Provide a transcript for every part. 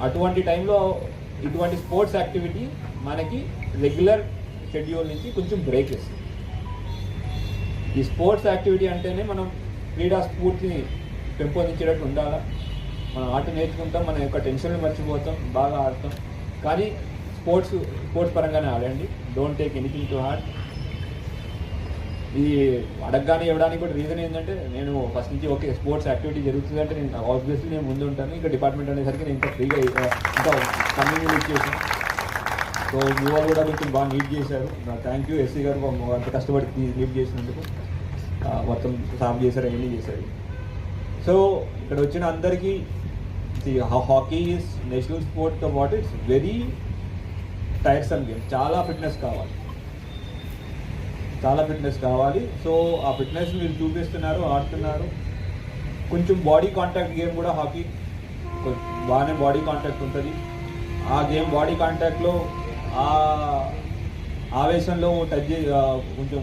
అటువంటి టైంలో ఇటువంటి స్పోర్ట్స్ యాక్టివిటీ మనకి రెగ్యులర్ షెడ్యూల్ నుంచి కొంచెం బ్రేక్ ఇస్తుంది. ఈ స్పోర్ట్స్ యాక్టివిటీ అంటేనే మనం క్రీడా స్ఫూర్తిని పెంపొందించేటట్టు ఉండాలా. మనం ఆట నేర్చుకుంటాం, మన యొక్క టెన్షన్లు మర్చిపోతాం, బాగా ఆడతాం. కానీ స్పోర్ట్స్ పరంగానే ఆడండి. Don't take anything to heart. ఇది అడగగానే ఇవ్వడానికి కూడా రీజన్ ఏంటంటే, నేను ఫస్ట్ నుంచి ఓకే స్పోర్ట్స్ యాక్టివిటీ జరుగుతుంది అంటే నేను ఆబ్వియస్లీ నేను ముందు ఉంటాను. ఇంకా డిపార్ట్మెంట్ అనేసరికి నేను ఇంకా ఫ్రీగా ఇంకా కమ్యూనిటీ ఇచ్చేసాను. సో మీ వాళ్ళు కూడా కొంచెం బాగా నీట్ చేశారు. థ్యాంక్ యూ ఎస్సీ గారు అంత కష్టపడి నీట్ చేసినందుకు. మొత్తం సాఫ్ చేశారు, అవన్నీ చేశారు. సో ఇక్కడ వచ్చిన అందరికీ హాకీ ఈజ్ నేషనల్ స్పోర్ట్తో పాటు ఇట్స్ వెరీ టైర్సమ్ గేమ్. చాలా ఫిట్నెస్ కావాలి. సో ఆ ఫిట్నెస్ మీరు చూపిస్తున్నారు, ఆడుతున్నారు. కొంచెం బాడీ కాంటాక్ట్ గేమ్ కూడా హాకీ బాగానే బాడీ కాంటాక్ట్ ఉంటుంది. ఆ గేమ్ బాడీ కాంటాక్ట్లో ఆ ఆవేశంలో టచ్ కొంచెం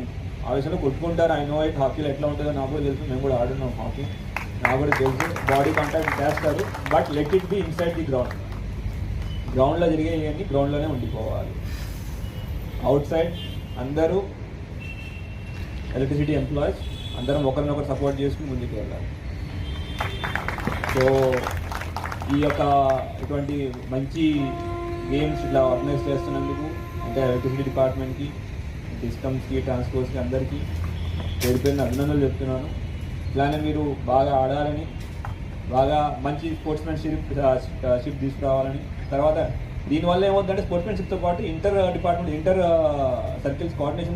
ఆవేశంలో కొట్టుకుంటారు. I know it. హాకీలో ఎట్లా ఉంటుందో నాకు కూడా తెలుసు, మేము కూడా ఆడున్నాం హాకీ, నాకు కూడా తెలుసు. బాడీ కాంటాక్ట్ చేస్తారు, but let it be inside the ground. గ్రౌండ్లో జరిగేవన్నీ గ్రౌండ్లోనే ఉండిపోవాలి. అవుట్ సైడ్ అందరూ ఎలక్ట్రిసిటీ ఎంప్లాయీస్ అందరం ఒకరినొకరు సపోర్ట్ చేసుకుని ముందుకు వెళ్ళాలి. సో ఈ యొక్క ఇటువంటి మంచి గేమ్స్ ఇట్లా ఆర్గనైజ్ చేస్తున్నందుకు అంటే ఎలక్ట్రిసిటీ డిపార్ట్మెంట్కి, డిస్కమ్స్కి, ట్రాన్స్పోర్ట్స్కి అందరికీ పేరుపేరున అభినందనలు చెప్తున్నాను. ఇట్లానే మీరు బాగా ఆడాలని, బాగా మంచి స్పోర్ట్స్మెన్షిప్ తీసుకురావాలని. తర్వాత దీనివల్ల ఏమవుతుందంటే స్పోర్ట్స్మెన్షిప్తో పాటు ఇంటర్ సర్కిల్స్ కోఆర్డినేషన్